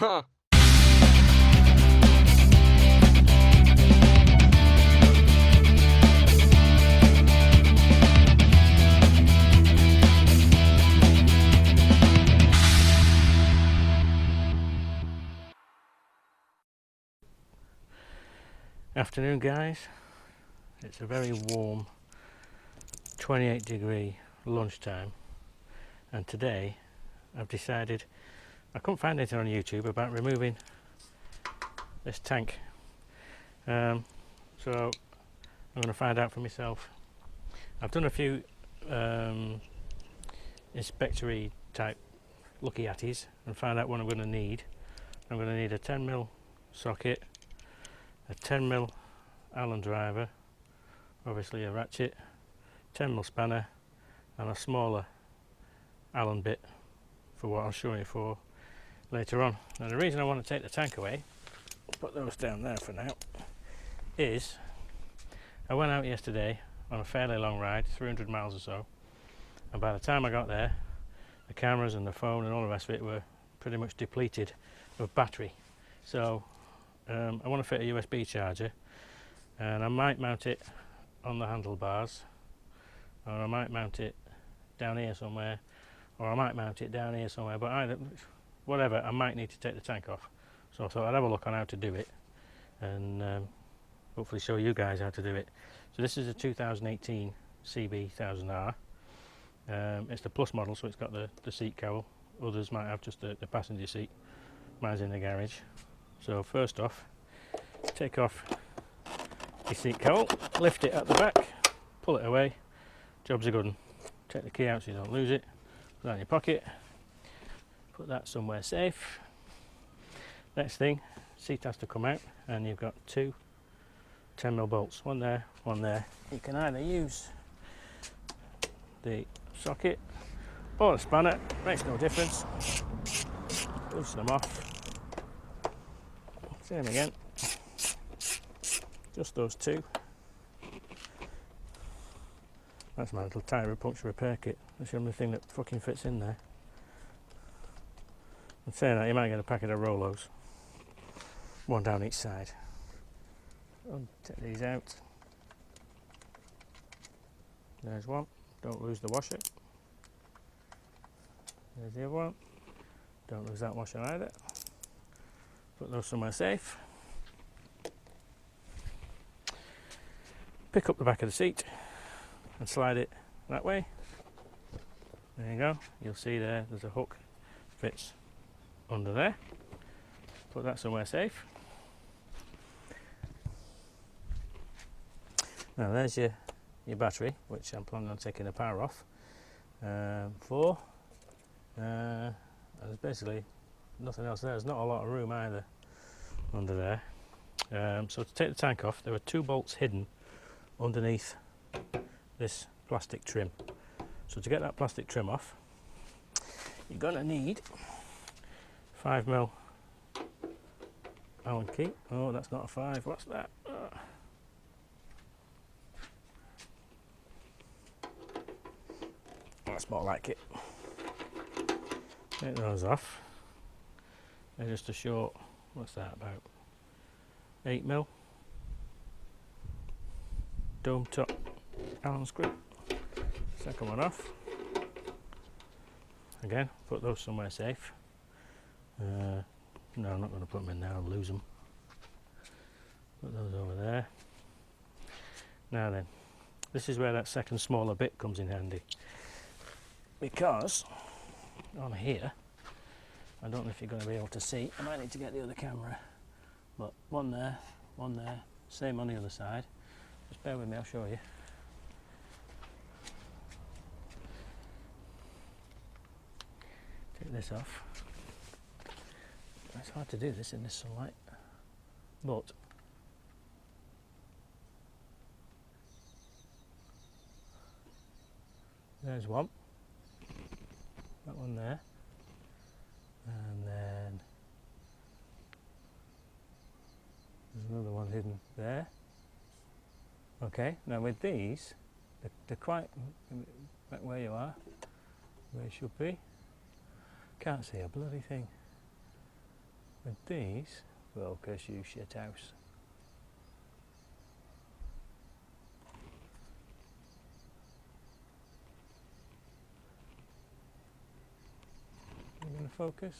Huh. Afternoon guys, it's a very warm 28-degree lunchtime, and today I've decided, I couldn't find anything on YouTube about removing this tank, so I'm going to find out for myself. I've done a few inspectory type looky atties and found out what I'm going to need. I'm going to need a 10mm socket, a 10mm Allen driver, obviously a ratchet, 10mm spanner, and a smaller Allen bit for what I'll show you for later on. Now the reason I want to take the tank away, put those down there for now, is I went out yesterday on a fairly long ride, 300 miles or so, and by the time I got there the cameras and the phone and all the rest of it were pretty much depleted of battery. So I want to fit a USB charger, and I might mount it on the handlebars, or I might mount it down here somewhere, or I might mount it down here somewhere, but either, whatever, I might need to take the tank off. So I thought I'd have a look on how to do it, and hopefully show you guys how to do it. So this is a 2018 CB1000R. It's the plus model, so it's got the seat cowl. Others might have just the passenger seat. Mine's in the garage. So first off, take off your seat cowl, lift it at the back, pull it away, job's a good one. Take the key out so you don't lose it, put that in your pocket, put that somewhere safe. Next thing, seat has to come out, and you've got two 10mm bolts, one there, one there. You can either use the socket or the spanner, makes no difference. Loosen them off. Same again, just those two. That's my little tyre puncture repair kit. That's the only thing that fucking fits in there. I'm saying that, you might get a packet of Rolos, one down each side. I'll take these out. There's one, don't lose the washer. There's the other one, don't lose that washer either. Put those somewhere safe. Pick up the back of the seat and slide it that way. There you go, you'll see there's a hook fits under there. Put that somewhere safe. Now there's your battery, which I'm planning on taking the power off for. There's basically nothing else there. There's not a lot of room either under there. So to take the tank off, there are two bolts hidden underneath this plastic trim. So to get that plastic trim off, you're going to need 5mm Allen key. Oh, that's not a 5. What's that? That's more like it. Take those off. They're just a short, what's that, about 8mm dome top Allen screw. Second one off. Again, put those somewhere safe. No, I'm not going to put them in there, I'll lose them. Put those over there. Now then, this is where that second smaller bit comes in handy, because on here, I don't know if you're going to be able to see, I might need to get the other camera, but one there, same on the other side. Just bear with me, I'll show you. Take this off. It's hard to do this in this sunlight, but there's one, that one there, and then there's another one hidden there. Okay, now with these, they're quite back where you are, where you should be. Can't see a bloody thing. With these, focus, you shit house. You're going to focus,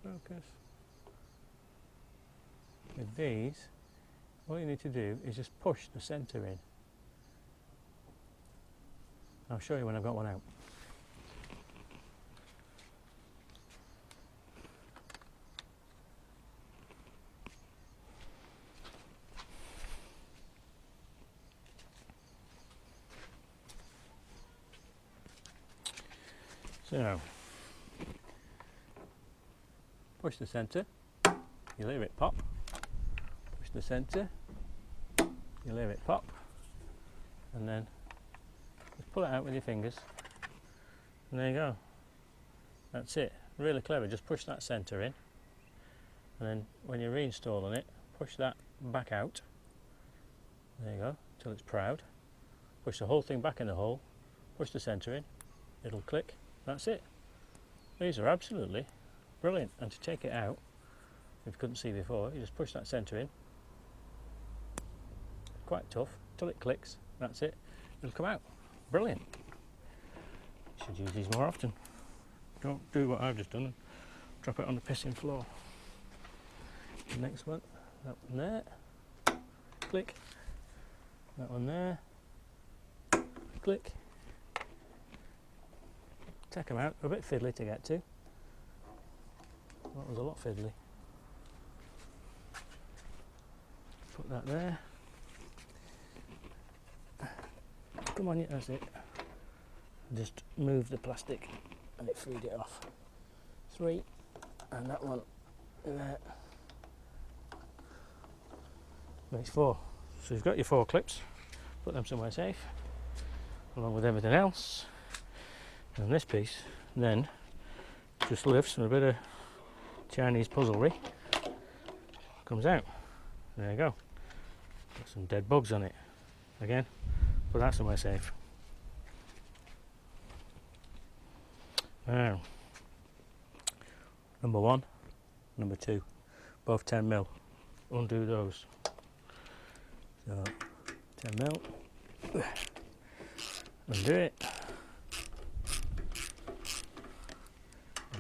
focus. With these, all you need to do is just push the centre in. I'll show you when I've got one out. So, push the centre, you leave it pop, push the centre, you leave it pop, and then just pull it out with your fingers, and there you go. That's it, really clever. Just push that centre in, and then when you're reinstalling it, push that back out, there you go, till it's proud, push the whole thing back in the hole, push the centre in, it'll click. That's it. These are absolutely brilliant. And to take it out, if you couldn't see before, you just push that centre in. Quite tough, till it clicks. That's it. It'll come out. Brilliant. Should use these more often. Don't do what I've just done and drop it on the pissing floor. The next one, that one there. Click. That one there. Click. Take them out, a bit fiddly to get to. That was a lot fiddly. Put that there. Come on, that's it. Just move the plastic and it freed it off. 3, and that one there. Makes 4. So you've got your 4 clips, put them somewhere safe, along with everything else. And this piece then just lifts with a bit of Chinese puzzlery, comes out. There you go. Got some dead bugs on it. Again, put that somewhere safe. Now, number 1, number 2, both 10mm. Undo those. So 10mm. Undo it.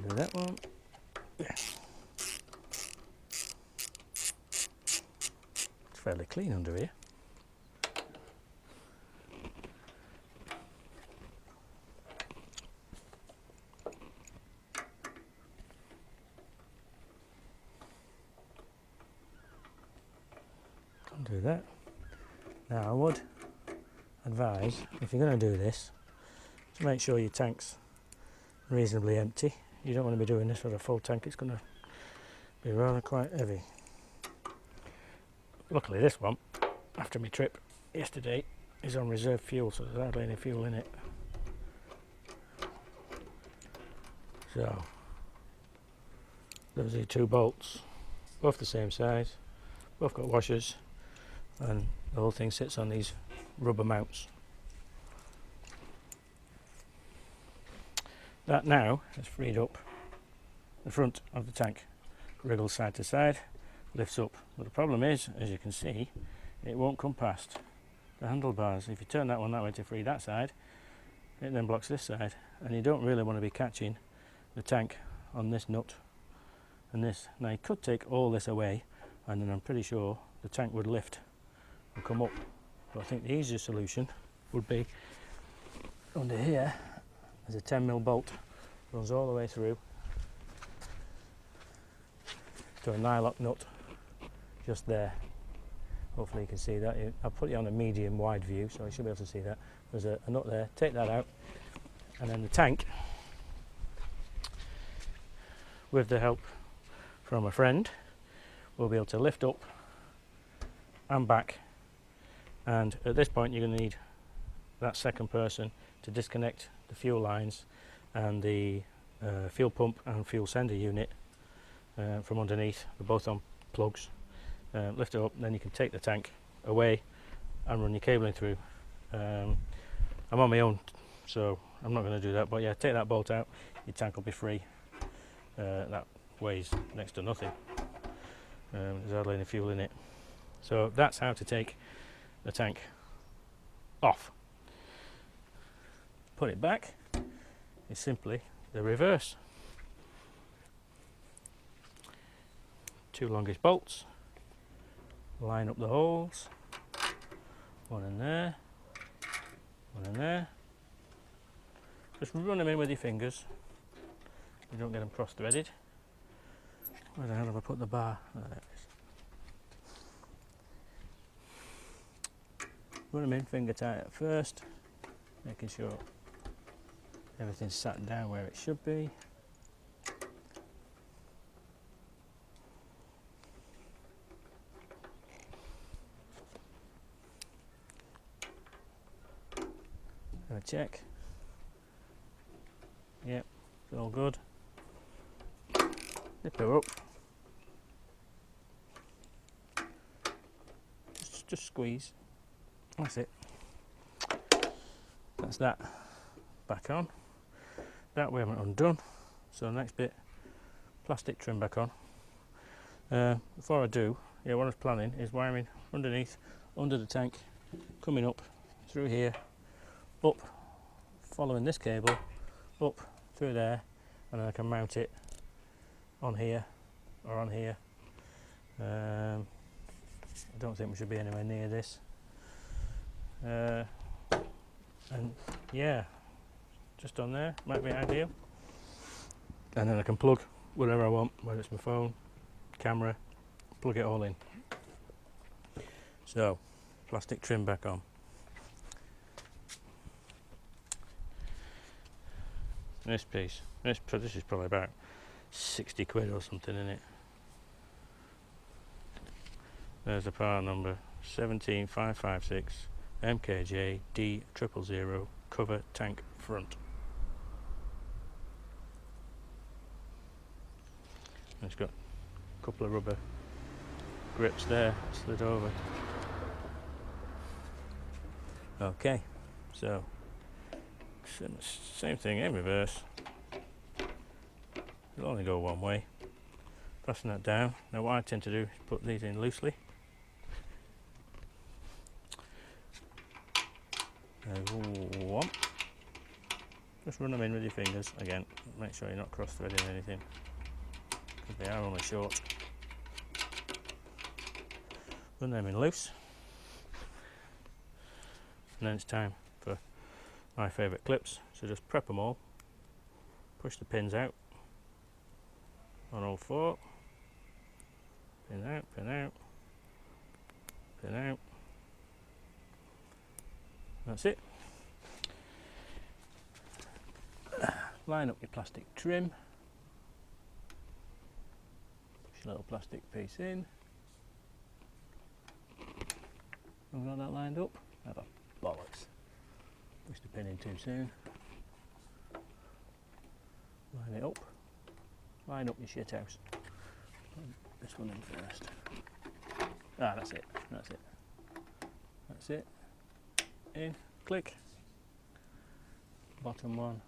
Do that one. It's fairly clean under here. Do that. Now I would advise, if you're going to do this, to make sure your tank's reasonably empty. You don't want to be doing this with a full tank, it's going to be rather quite heavy. Luckily this one, after my trip yesterday, is on reserve fuel, so there's hardly any fuel in it. So, those are 2 bolts, both the same size, both got washers, and the whole thing sits on these rubber mounts. That now has freed up the front of the tank, wriggles side to side, lifts up. But the problem is, as you can see, it won't come past the handlebars. If you turn that one that way to free that side, it then blocks this side, and you don't really want to be catching the tank on this nut and this. Now you could take all this away, and then I'm pretty sure the tank would lift and come up. But I think the easiest solution would be under here. There's a 10mm bolt, runs all the way through to a nylock nut just there. Hopefully you can see that. I'll put it on a medium wide view so you should be able to see that. There's a nut there, take that out, and then the tank, with the help from a friend, will be able to lift up and back, and at this point you're going to need that second person to disconnect the fuel lines and the fuel pump and fuel sender unit from underneath. They're both on plugs. Lift it up, and then you can take the tank away and run your cabling through. I'm on my own, so I'm not going to do that, but yeah, take that bolt out, your tank will be free. That weighs next to nothing. There's hardly any fuel in it. So that's how to take the tank off. Put it back is simply the reverse. 2 longish bolts, line up the holes, one in there, one in there. Just run them in with your fingers. You don't get them cross-threaded. Where the hell have I put the bar? Oh, there it is. Run them in finger tight at first, making sure everything's sat down where it should be. Have a check. Yep, it's all good. Nip her up. Just squeeze. That's it. That's that back on. That we haven't undone. So the next bit, plastic trim back on. Before I do, what I was planning is wiring underneath, under the tank, coming up through here, up, following this cable, up through there, and then I can mount it on here or on here. I don't think we should be anywhere near this. And yeah, just on there might be ideal. And then I can plug whatever I want, whether it's my phone, camera, plug it all in. So, plastic trim back on. This piece, this is probably about 60 quid or something in it. There's the part number 17556 MKJ D000 cover tank front. And it's got a couple of rubber grips there slid over. Okay, so same thing in reverse. It'll only go one way. Pressing that down. Now what I tend to do is put these in loosely. One. Just run them in with your fingers again. Make sure you're not cross-threading anything, because they are only short. Run them in loose. And then it's time for my favourite clips. So just prep them all. Push the pins out on all 4. Pin out, pin out, pin out. That's it. Line up your plastic trim. Push a little plastic piece in. Have we got that lined up? Have a bollocks. Push the pin in too soon. Line it up. Line up your shit house. Put this one in first. Ah, that's it. That's it. That's it. In, click. Bottom one.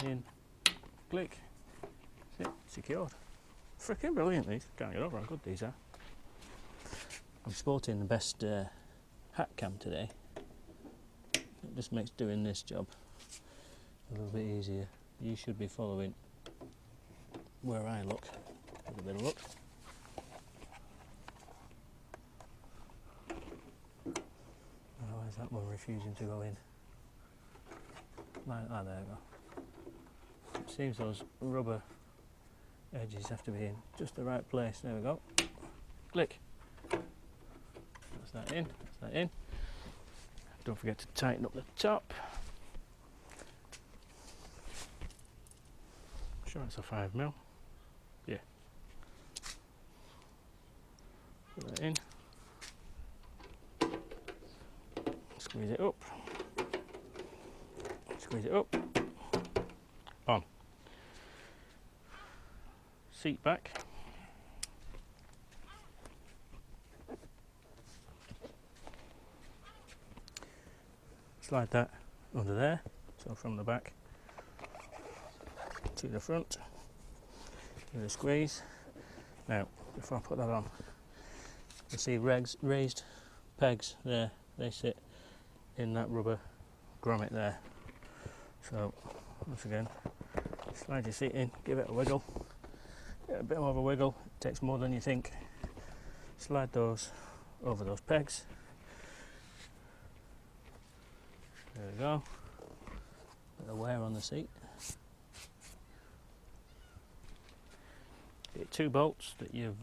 In, click. That's it. Secured. Freaking brilliant these. Can't get over how good these are. I'm sporting the best hat cam today. It just makes doing this job a little bit easier. You should be following where I look. Have a bit of look. Why is that one refusing to go in? Like that, there we go. It seems those rubber edges have to be in just the right place. There we go. Click. That's that in. That's that in. Don't forget to tighten up the top. Sure it's a 5mm. Yeah. Put that in. Squeeze it up. Squeeze it up. On. Seat back. Slide that under there, so from the back to the front. with a squeeze. Now, before I put that on, you see raised pegs there, they sit in that rubber grommet there. So, once again, slide your seat in, give it a wiggle, get a bit more of a wiggle, it takes more than you think. Slide those over those pegs. There we go. Bit of wear on the seat. Get 2 bolts that you've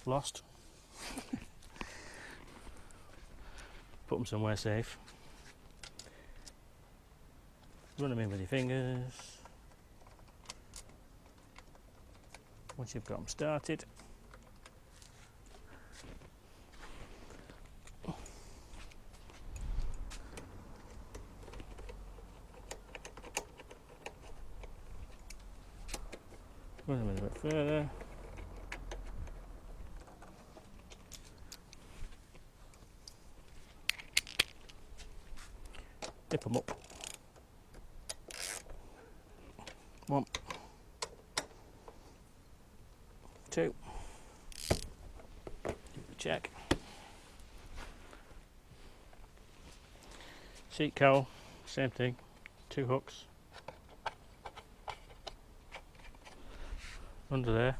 lost. Put them somewhere safe. Run them in with your fingers. Once you've got them started, run them in a bit further. Dip them up. 1, 2. Check. Seat cowl, same thing. 2 hooks. Under there.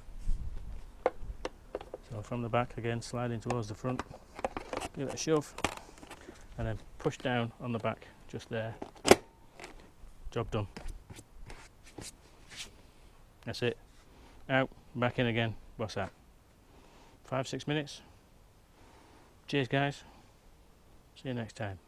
So from the back again, sliding towards the front. Give it a shove. And then push down on the back, just there. Job done. That's it. Out, back in again. What's that? 5-6 minutes. Cheers guys. See you next time.